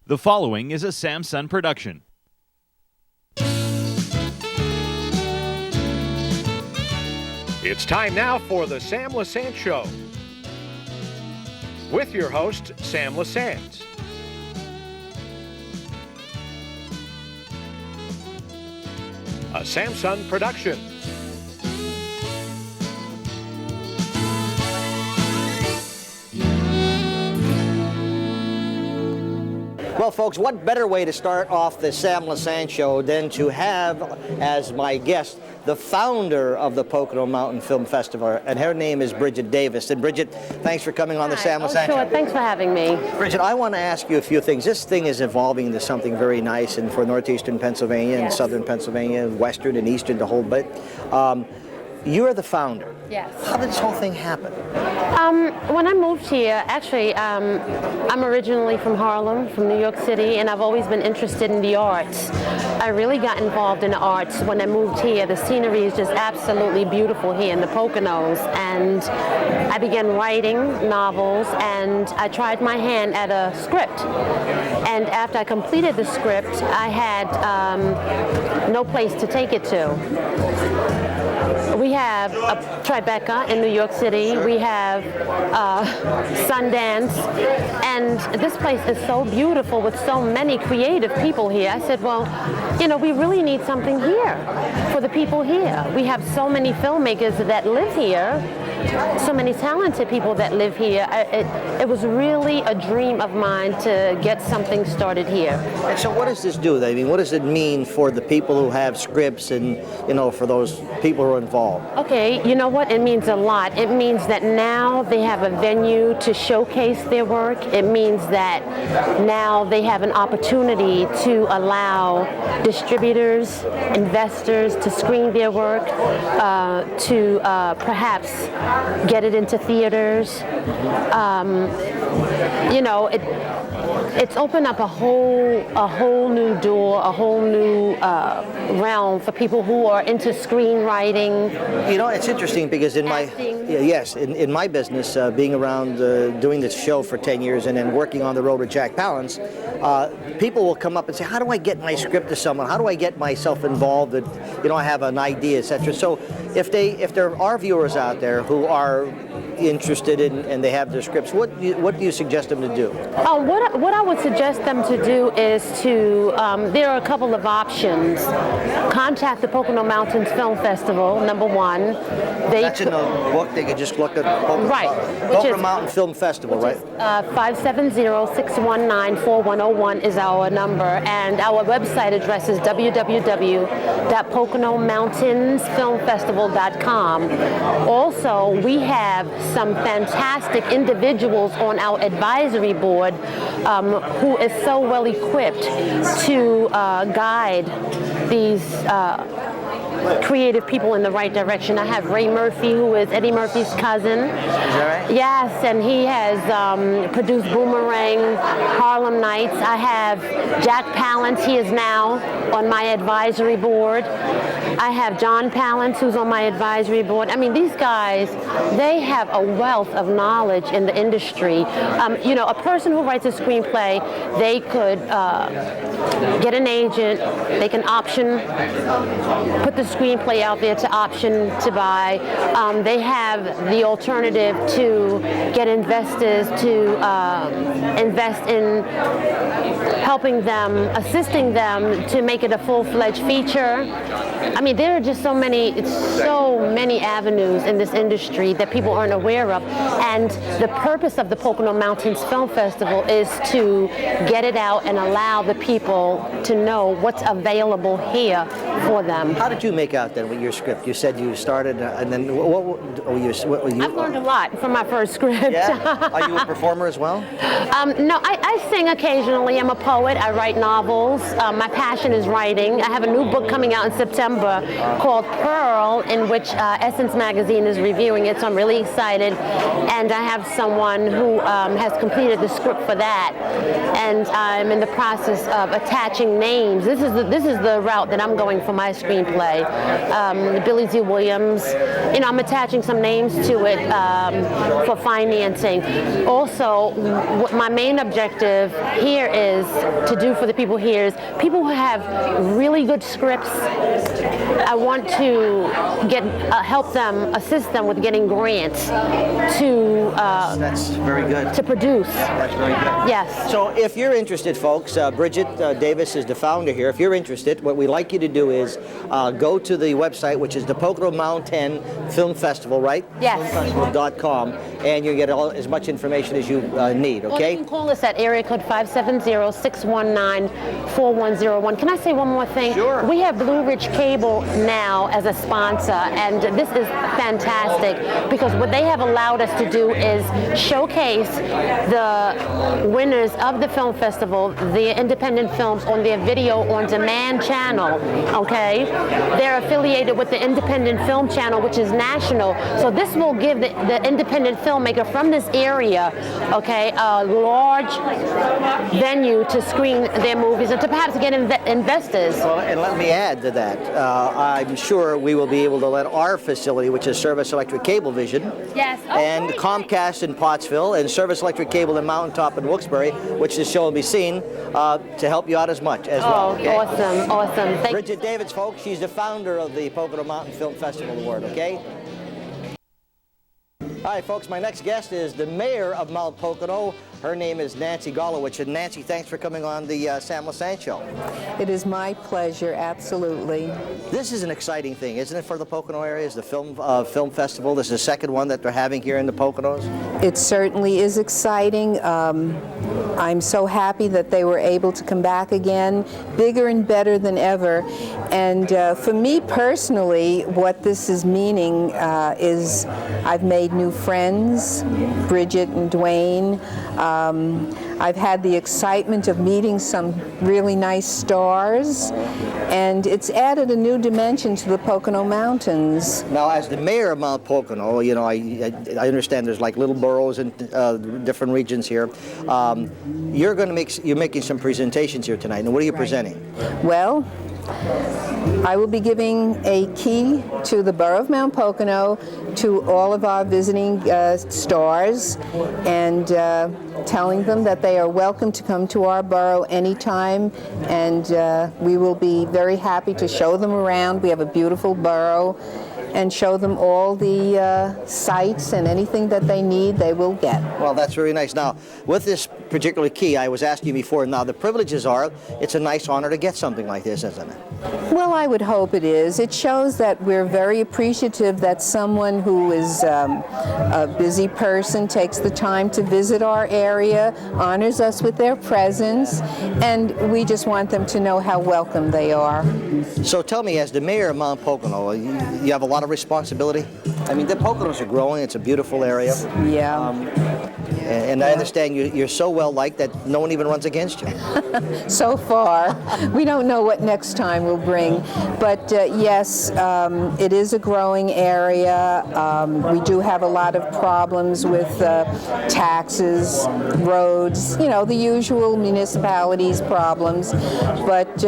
The following is a Samson production. It's time now for the Sam Lesante Show with your host, Sam Lesante. A Samson production. Well, folks, what better way to start off the Sam Lesante Show than to have as my guest the founder of the Pocono Mountain Film Festival, and her name is Bridget Davis. And Bridget, thanks for coming on the Sam Lesante Show. Sure, thanks for having me. Bridget, I want to ask you a few things. This thing is evolving into something very nice, and for northeastern Pennsylvania and southern Pennsylvania, western and eastern, the whole bit. You're the founder. Yes. How did this whole thing happen? When I moved here, actually, I'm originally from Harlem, from New York City, and I've always been interested in the arts. I really got involved in the arts when I moved here. The scenery is just absolutely beautiful here in the Poconos, and I began writing novels, and I tried my hand at a script. And after I completed the script, I had no place to take it to. We have a Tribeca in New York City. We have Sundance, and this place is so beautiful with so many creative people here. I said, well, you know, we really need something here for the people here. We have so many filmmakers that live here, so many talented people that live here. It was really a dream of mine to get something started here. And so what does this do? I mean, what does it mean for the people who have scripts and, you know, for those people who are involved? Okay, you know what? It means a lot. It means that now they have a venue to showcase their work. It means that now they have an opportunity to allow distributors, investors to screen their work, to perhaps get it into theaters. You know, it's opened up a whole new door, a whole new realm for people who are into screenwriting. You know, it's interesting because in in my business, being around doing this show for 10 years and then working on the road with Jack Palance, people will come up and say, how do I get my script to someone? How do I get myself involved? That, you know, I have an idea, etc. So if there are viewers out there who are interested in and they have their scripts, what do you suggest them to do? What I would suggest them to do is to, there are a couple of options. Contact the Pocono Mountain Film Festival, number one. That's in the book. They could just look at Pocono Mountain Film Festival, right? 570-619-4101 is our number, and our website address is www.poconomountainsfilmfestival.com. Also, we have some fantastic individuals on our advisory board who is so well equipped to guide these creative people in the right direction. I have Ray Murphy, who is Eddie Murphy's cousin. Is that right? Yes, and he has produced Boomerang, Harlem Nights. I have Jack Palance. He is now on my advisory board. I have John Palance, who's on my advisory board. I mean, these guys, they have a wealth of knowledge in the industry. You know, a person who writes a screenplay, they could get an agent, they can option, put the screenplay out there to option to buy. They have the alternative to get investors to invest in helping them, assisting them to make it a full-fledged feature. I mean, there are just so many avenues in this industry that people aren't aware of. And the purpose of the Pocono Mountains Film Festival is to get it out and allow the people to know what's available here for them. How did you make out then with your script? You said you started, and then I've learned a lot from my first script. Yeah? Are you a performer as well? No, I sing occasionally. I'm a poet. I write novels. My passion is writing. I have a new book coming out in September called Pearl, in which Essence Magazine is reviewing it, so I'm really excited. And I have someone who has completed the script for that. And I'm in the process of attaching names. This is the route that I'm going for my screenplay. Billy Z. Williams. You know, I'm attaching some names to it for financing. Also, what my main objective here is to do for the people here is people who have really good scripts. I want to help them, assist them with getting grants to That's very good. to produce. That's very good. Yes. So if you're interested, folks, Bridget Davis is the founder here. If you're interested, what we'd like you to do is go to the website, which is the Pocono Mountain Film Festival, right? Yes. Filmfestival.com, and you get as much information as you need, Or you okay? can call us at area code 570-619-4101. Can I say one more thing? Sure. We have Blue Ridge Cable now as a sponsor, and this is fantastic because what they have allowed us to do is showcase the winners of the film festival, the independent films, on their video on demand channel, okay? They're affiliated with the independent film channel, which is national, so this will give the independent filmmaker from this area, okay, a large venue to screen their movies and to perhaps get investors. Well, and let me add to that. I'm sure we will be able to let our facility, which is Service Electric Cablevision, Yes. Oh, and great. Comcast in Pottsville, and Service Electric Cable in Mountaintop in Wilkes-Barre, which this show will be seen, to help you out as well. Oh, Okay? awesome, awesome. Thank Bridget Davis, folks, she's the founder of the Pocono Mountain Film Festival Award, okay? All right, folks, my next guest is the mayor of Mount Pocono. Her name is Nancy Golowicz. And Nancy, thanks for coming on the Sam Lesante Show. It is my pleasure, absolutely. This is an exciting thing, isn't it, for the Pocono area? Is the film festival. This is the second one that they're having here in the Poconos. It certainly is exciting. I'm so happy that they were able to come back again, bigger and better than ever. And for me personally, what this is meaning is I've made new friends, Bridget and Dwayne. I've had the excitement of meeting some really nice stars, and it's added a new dimension to the Pocono Mountains. Now, as the mayor of Mount Pocono, you know, I understand there's like little boroughs in different regions here. You're making some presentations here tonight. And what are you presenting? Well, I will be giving a key to the Borough of Mount Pocono to all of our visiting stars and telling them that they are welcome to come to our borough anytime, and we will be very happy to show them around. We have a beautiful borough, and show them all the sites and anything that they need, they will get. Well, that's very nice. Now, with this particular key, I was asking you before, now the privileges are, it's a nice honor to get something like this, isn't it? Well, I would hope it is. It shows that we're very appreciative that someone who is a busy person takes the time to visit our area, honors us with their presence, and we just want them to know how welcome they are. So tell me, as the mayor of Mount Pocono, you have a lot of responsibility? I mean, the Poconos are growing. It's a beautiful area. Yeah. And I understand you're so well liked that no one even runs against you. So far. We don't know what next time will bring. But yes, it is a growing area. We do have a lot of problems with taxes, roads, you know, the usual municipalities problems. But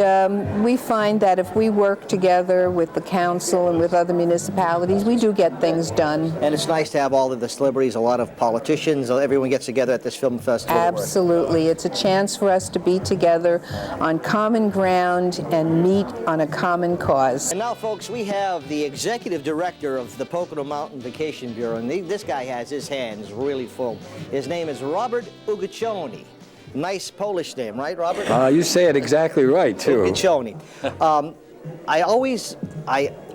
we find that if we work together with the council and with other municipalities, we do get things done. And it's nice to have all of the celebrities, a lot of politicians, everyone gets together at this film festival. Absolutely. It's a chance for us to be together on common ground and meet on a common cause. And now, folks, we have the executive director of the Pocono Mountain Vacation Bureau, and this guy has his hands really full. His name is Robert Ugachoni. Nice Polish name, right, Robert? You say it exactly right, too. Ugachoni.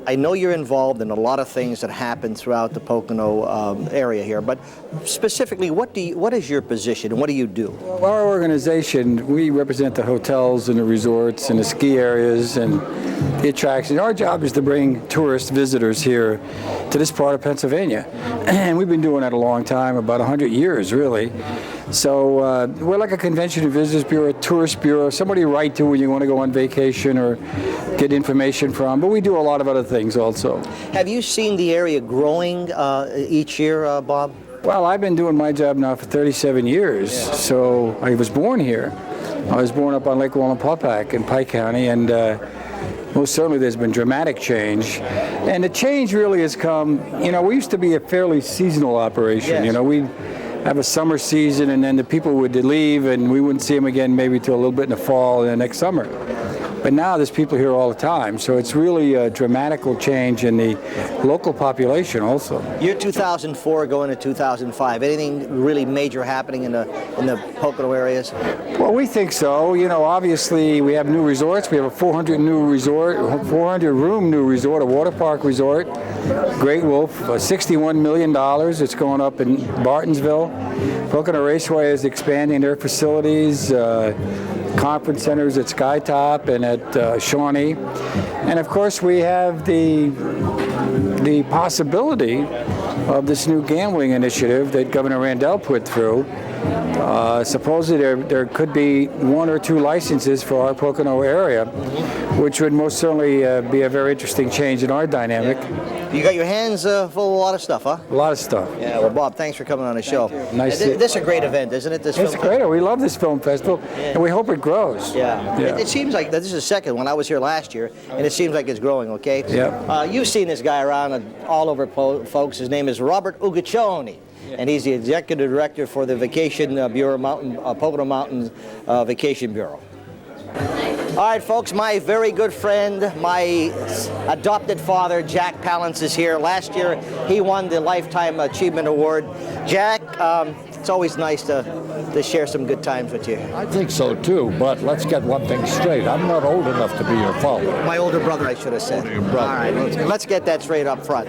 I know you're involved in a lot of things that happen throughout the Pocono area here, but specifically, what is your position and what do you do? Well, our organization, we represent the hotels and the resorts and the ski areas and the attractions. Our job is to bring tourist visitors here to this part of Pennsylvania. And we've been doing that a long time, about 100 years, really. So we're like a convention and visitors bureau, a tourist bureau, somebody to write to when you want to go on vacation or get information from. But we do a lot of other things also. Have you seen the area growing each year, Bob? Well, I've been doing my job now for 37 years. Yeah. So I was born here. I was born up on Lake Wallenpaupack in Pike County, and most certainly there's been dramatic change. And the change really has come, we used to be a fairly seasonal operation. Yes. We'd have a summer season, and then the people would leave, and we wouldn't see them again maybe till a little bit in the fall and the next summer. But now there's people here all the time, so it's really a dramatical change in the local population also. Year 2004 going to 2005. Anything really major happening in the Pocono areas? Well, we think so. Obviously we have new resorts. We have a 400-room new resort, a water park resort. Great Wolf, $61 million. It's going up in Bartonsville. Pocono Raceway is expanding their facilities. Conference centers at Skytop and at Shawnee. And of course we have the possibility of this new gambling initiative that Governor Randall put through. Supposedly there could be 1 or 2 licenses for our Pocono area, which would most certainly be a very interesting change in our dynamic. You got your hands full of a lot of stuff, huh? A lot of stuff. Yeah, well, Bob, thanks for coming on the show. Nice. This is a great event, isn't it? It's great. We love this film festival, and we hope it grows. Yeah. It seems like this is the second one. I was here last year, and it seems like it's growing, okay? Yeah. You've seen this guy around all over, folks. His name is Robert Ugaccioni, and he's the executive director for the Vacation Bureau, Pocono Mountain Vacation Bureau. All right, folks, my very good friend, my adopted father, Jack Palance, is here. Last year, he won the Lifetime Achievement Award. Jack, it's always nice to share some good times with you. I think so too, but let's get one thing straight. I'm not old enough to be your father. My older brother, I should have said. Your brother. All right, let's get that straight up front.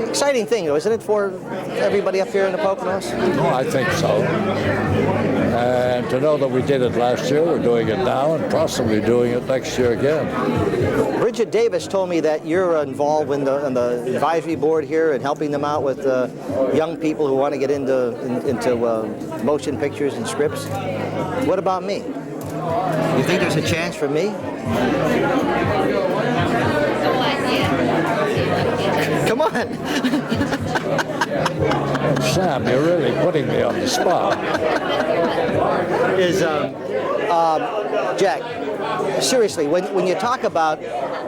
Exciting thing, though, isn't it, for everybody up here in the Poconos? Oh, I think so. And to know that we did it last year, we're doing it now, and possibly doing it next year again. Bridget Davis told me that you're involved in the advisory board here and helping them out with young people who want to get into motion pictures and scripts. What about me? You think there's a chance for me? Come on. Sam, you're really putting me on the spot. Jack, seriously, when you talk about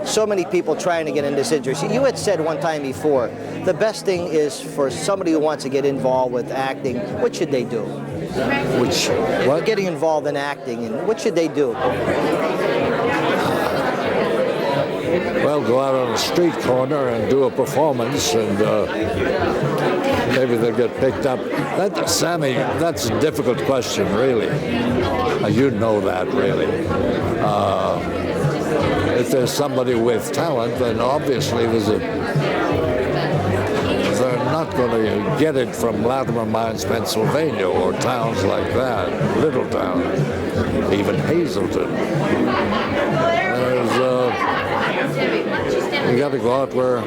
so many people trying to get into this industry, you had said one time before, the best thing is for somebody who wants to get involved with acting, what should they do? What? Getting involved in acting, and what should they do? Well, go out on a street corner and do a performance, and maybe they'll get picked up. Sammy, that's a difficult question, really. You know that, really. If there's somebody with talent, then obviously they're not going to get it from Latimer Mines, Pennsylvania, or towns like that, little towns, even Hazleton. You got to go out where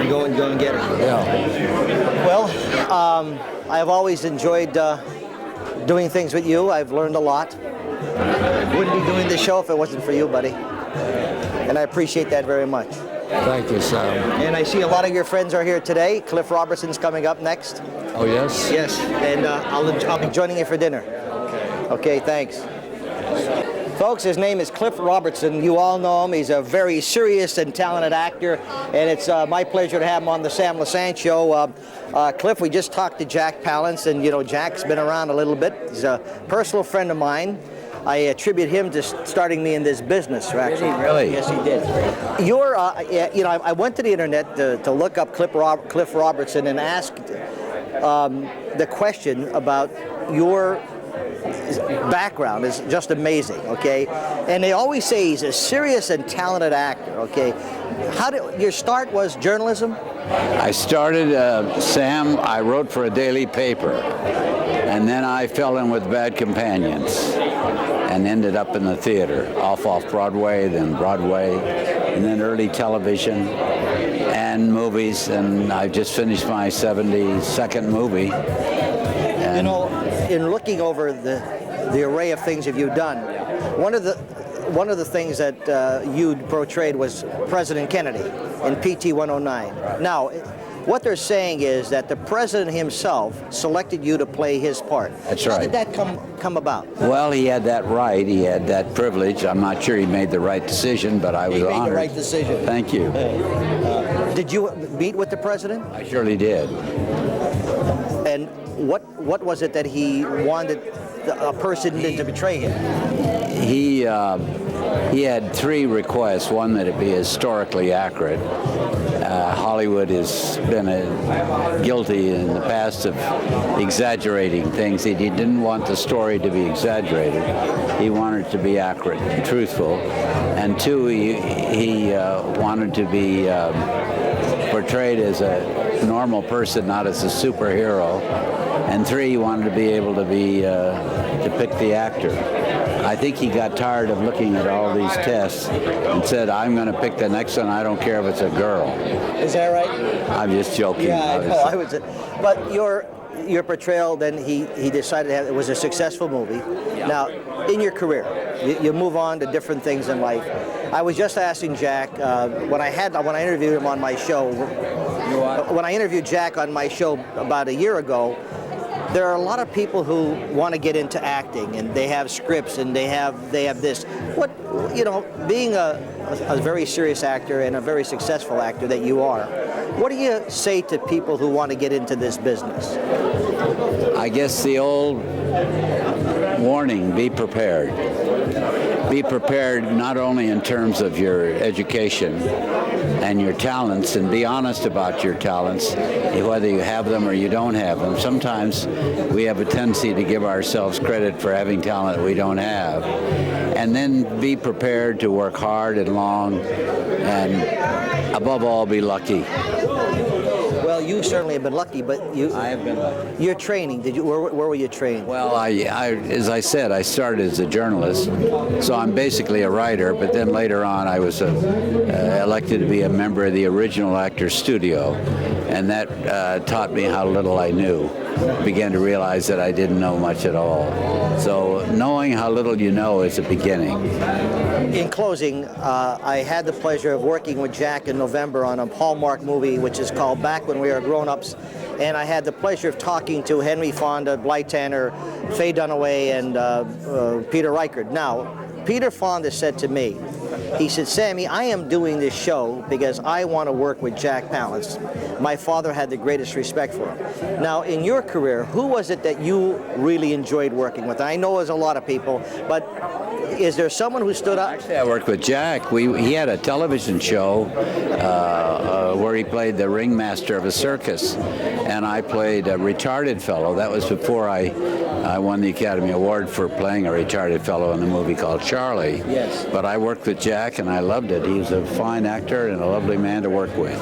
You go and get it. Yeah. Well, I have always enjoyed doing things with you. I've learned a lot. Wouldn't be doing this show if it wasn't for you, buddy. And I appreciate that very much. Thank you, Sam. And I see a lot of your friends are here today. Cliff Robertson's coming up next. Oh, yes? Yes, and I'll be joining you for dinner. Okay, thanks. Folks, his name is Cliff Robertson. You all know him. He's a very serious and talented actor, and it's my pleasure to have him on the Sam Lesante Show. Cliff, we just talked to Jack Palance, and Jack's been around a little bit. He's a personal friend of mine. I attribute him to starting me in this business, actually. Really? Yes, he did. I went to the internet to look up Cliff Robertson and asked the question about your background is just amazing, okay? And they always say he's a serious and talented actor, okay? Your start was journalism? I started, Sam, I wrote for a daily paper, and then I fell in with Bad Companions and ended up in the theater, off Broadway, then Broadway, and then early television and movies, and I just finished my 72nd movie. And in looking over the array of things that you've done, one of the things that you portrayed was President Kennedy in PT 109. Now, what they're saying is that the president himself selected you to play his part. That's How right. did that come about? Well, he had that right. He had that privilege. I'm not sure he made the right decision, but I was He made honored. the right decision. Thank you. Did you meet with the president? I surely did. And what was it that he wanted a person to betray him? He had 3 requests. One, that it be historically accurate. Hollywood has been guilty in the past of exaggerating things. He didn't want the story to be exaggerated. He wanted it to be accurate and truthful. And 2, he wanted to be portrayed as a normal person, not as a superhero. And 3, he wanted to be able to depict the actor. I think he got tired of looking at all these tests and said, I'm going to pick the next one. I don't care if it's a girl. Is that right? I'm just joking. Yeah, I know. But your portrayal, then he decided it was a successful movie. Yeah. Now, in your career, you move on to different things in life. I was just asking Jack when I interviewed him on my show. When I interviewed Jack on my show about a year ago, there are a lot of people who want to get into acting, and they have scripts, and they have this. What, being a very serious actor and a very successful actor that you are, what do you say to people who want to get into this business? I guess the old warning, be prepared. Be prepared not only in terms of your education and your talents, and be honest about your talents, whether you have them or you don't have them. Sometimes we have a tendency to give ourselves credit for having talent we don't have. And then be prepared to work hard and long, and above all, be lucky. Well, you certainly have been lucky, but I have been lucky. Your training, where were you trained? Well, as I said, I started as a journalist, so I'm basically a writer, but then later on I was elected to be a member of the Original Actors Studio, and that taught me how little I knew. I began to realize that I didn't know much at all. So knowing how little you know is a beginning. In closing, I had the pleasure of working with Jack in November on a Hallmark movie which is called Back When We Were Grown-Ups, and I had the pleasure of talking to Henry Fonda, Bly Tanner, Faye Dunaway, and Peter Reichert. Now, Peter Fonda said to me, he said, Sammy, I am doing this show because I want to work with Jack Palance. My father had the greatest respect for him. Now, in your career, who was it that you really enjoyed working with? I know there's a lot of people, but is there someone who stood out? Actually, I worked with Jack. He had a television show where he played the ringmaster of a circus, and I played a retarded fellow. That was before I won the Academy Award for playing a retarded fellow in a movie called Charlie. Yes. But I worked with Jack, and I loved it. He's a fine actor and a lovely man to work with.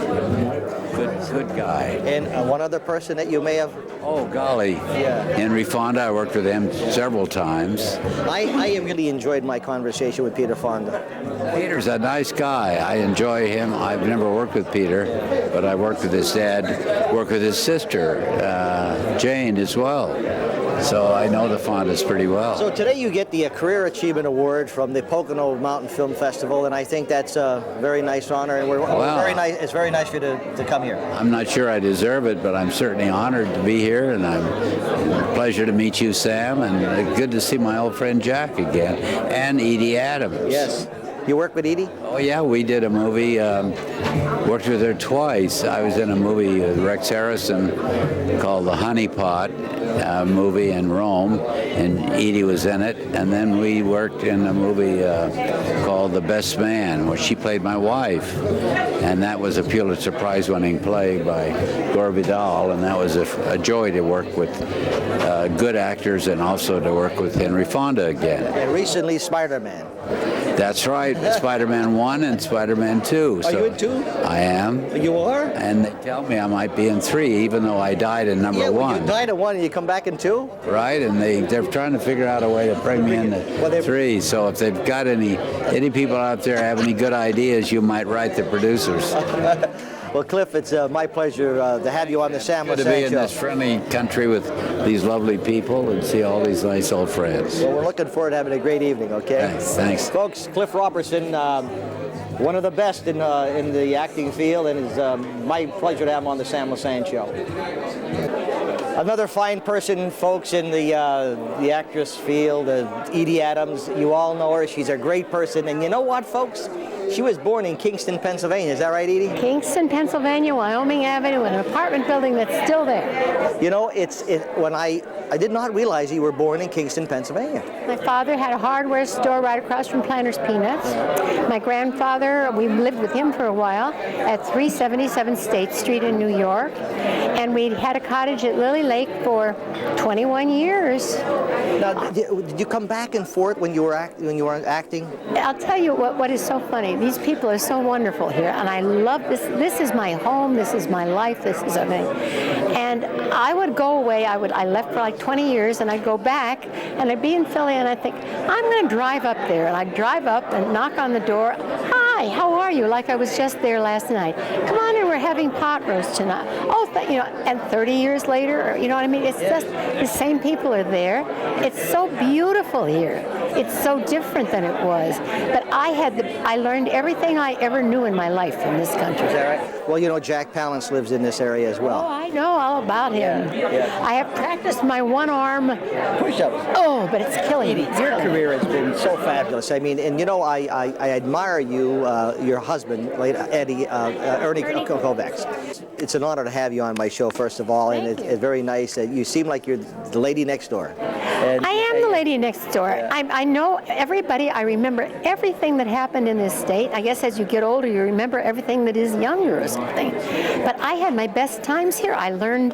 Good guy. And one other person that you may have? Oh, golly. Yeah. Henry Fonda, I worked with him several times. I really enjoyed my conversation with Peter Fonda. Peter's a nice guy. I enjoy him. I've never worked with Peter, but I worked with his dad, worked with his sister, Jane, as well. So I know the Fondas pretty well. So today you get the Career Achievement Award from the Pocono Mountain Film Festival, and I think that's a very nice honor, and it's very nice for you to come here. I'm not sure I deserve it, but I'm certainly honored to be here, and it's a pleasure to meet you, Sam, and good to see my old friend Jack again, and Edie Adams. Yes. You work with Edie? Oh, yeah, we did a movie, worked with her twice. I was in a movie with Rex Harrison called The Honey Pot movie in Rome, and Edie was in it. And then we worked in a movie called The Best Man, where she played my wife. And that was a Pulitzer Prize-winning play by Gore Vidal, and that was a joy to work with good actors and also to work with Henry Fonda again. And recently, Spider-Man. That's right, Spider-Man 1 and Spider-Man 2. Are you in 2? I am. You are? And they tell me I might be in 3, even though I died in number 1. Well, you died in 1 and you come back in 2? Right, and they're trying to figure out a way to bring me into 3. So if they've got any people out there have any good ideas, you might write the producers. Well, Cliff, it's my pleasure to have you on the Sam Good Lesante to be in Show. this friendly country with these lovely people and see all these nice old friends. Well, we're looking forward to having a great evening, okay? Thanks. Folks, Cliff Robertson, one of the best in the acting field, and it's my pleasure to have him on the Sam Lesante Show. Another fine person, folks, in the actress field, Edie Adams. You all know her. She's a great person. And you know what, folks? She was born in Kingston, Pennsylvania. Is that right, Edie? Kingston, Pennsylvania, Wyoming Avenue, an apartment building that's still there. You know, when I did not realize you were born in Kingston, Pennsylvania. My father had a hardware store right across from Planter's Peanuts. My grandfather, we lived with him for a while at 377 State Street in New York. And we had a cottage at Lily Lake for 21 years. Now, did you come back and forth when you were acting? I'll tell you what is so funny. These people are so wonderful here, and I love this. This is my home. This is my life. This is everything. And I would go away. I left for like 20 years, and I'd go back, and I'd be in Philly, and I'd think, I'm going to drive up there. And I'd drive up and knock on the door. Hi, how are you? Like I was just there last night. Come on in, we're having pot roast tonight. Oh, you know, and 30 years later, you know what I mean? It's just the same people are there. It's so beautiful here. It's so different than it was. But I learned everything I ever knew in my life from this country. Is that right? Well, you know, Jack Palance lives in this area as well. Oh, I know all about him. Yeah. I have practiced my one-arm push-ups. Oh, but it's killing me. Your career has been so fabulous. I mean, and you know, I admire you, your husband, Ernie Golowicz. It's an honor to have you on my show, first of all, and it's very nice. You seem like you're the lady next door. I am the lady next door. Yeah. I know everybody. I remember everything that happened in this state. I guess as you get older, you remember everything that is younger or something. But I had my best times here. I learned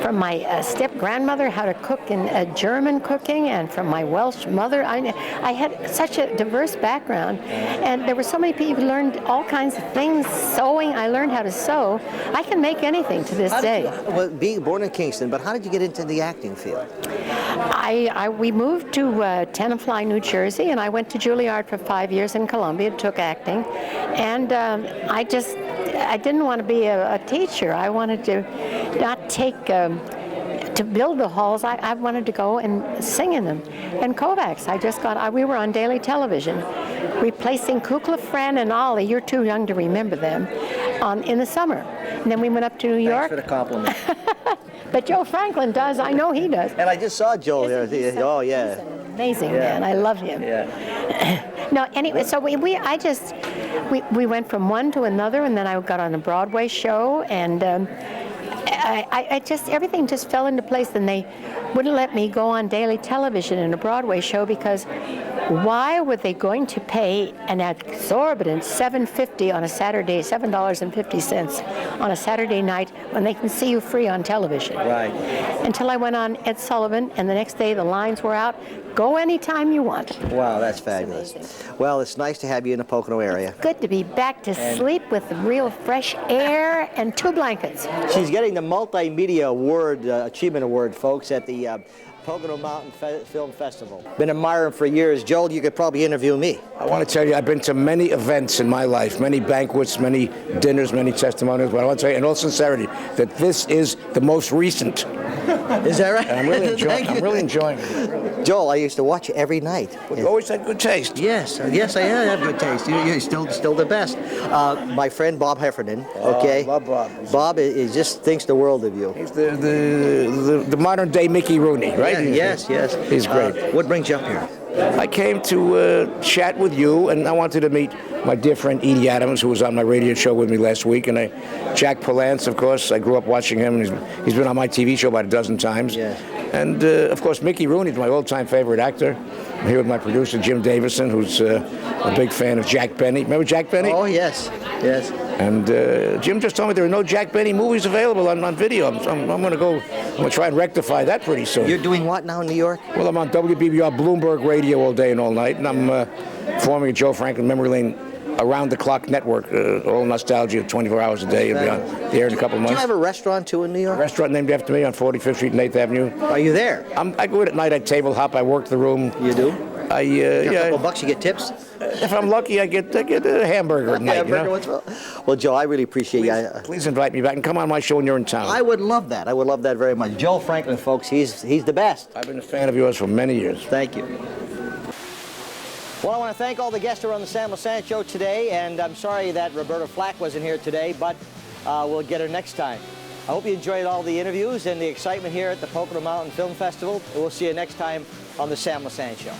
from my step-grandmother how to cook in German cooking, and from my Welsh mother. I had such a diverse background, and there were so many people who learned all kinds of things. Sewing, I learned how to sew. I can make anything to this day. Well, being born in Kingston, but how did you get into the acting field? We moved to Tannersville, New Jersey, and I went to Juilliard for 5 years in Columbia, took acting, and I didn't want to be a teacher. I wanted to not take, to build the halls, I wanted to go and sing in them. And Kovacs, we were on daily television, replacing Kukla, Fran, and Ollie, you're too young to remember them, in the summer. And then we went up to New York. Thanks for the compliment. But Joe Franklin does. I know he does. And I just saw Joe there. Oh, yeah. He's an amazing man. I love him. Yeah. No, anyway, so we went from one to another, and then I got on a Broadway show, and everything just fell into place, and they wouldn't let me go on daily television in a Broadway show because why were they going to pay an exorbitant $7.50 on a Saturday, $7.50 on a Saturday night when they can see you free on television? Right. Until I went on Ed Sullivan, and the next day the lines were out. Go anytime you want. Wow, that's fabulous. Well, it's nice to have you in the Pocono area. Good to be back to sleep with real fresh air and 2 blankets. She's getting the Multimedia Award, Achievement Award, folks, at the Pocono Mountain Film Festival. Been admiring for years. Joel, you could probably interview me. I want to tell you, I've been to many events in my life, many banquets, many dinners, many testimonials, but I want to tell you in all sincerity that this is the most recent. Is that right? And I'm really enjoying it. Joel, I used to watch you every night. You always had good taste. Yes, I have good taste. You're still the best. My friend Bob Heffernan, okay? Bob. Bob is just thinks the world of you. He's the modern day Mickey Rooney, right? Yeah, yes. He's great. What brings you up here? I came to chat with you, and I wanted to meet my dear friend Edie Adams, who was on my radio show with me last week, and Jack Palance, of course. I grew up watching him, and he's been on my TV show about a dozen times. Yeah. And, of course, Mickey Rooney is my all-time favorite actor. I'm here with my producer, Jim Davison, who's a big fan of Jack Benny. Remember Jack Benny? Oh, yes. And Jim just told me there are no Jack Benny movies available on video. I'm going to try and rectify that pretty soon. You're doing what now in New York? Well, I'm on WBBR Bloomberg Radio all day and all night, and I'm forming a Joe Franklin Memory Lane around-the-clock network, all nostalgia, 24 hours a day. It'll be on the air in a couple of months. Do you have a restaurant, too, in New York? A restaurant named after me on 45th Street and 8th Avenue. Are you there? I go in at night, I table hop, I work the room. You do? A couple bucks, you get tips? If I'm lucky, I get a hamburger at night. Well, Joe, I really appreciate you. Please invite me back and come on my show when you're in town. I would love that. I would love that very much. Joe Franklin, folks, he's the best. I've been a fan of yours for many years. Thank you. Well, I want to thank all the guests who are on the Sam Lesante Show today, and I'm sorry that Roberta Flack wasn't here today, but we'll get her next time. I hope you enjoyed all the interviews and the excitement here at the Pocono Mountain Film Festival. We'll see you next time on the Sam Lesante Show.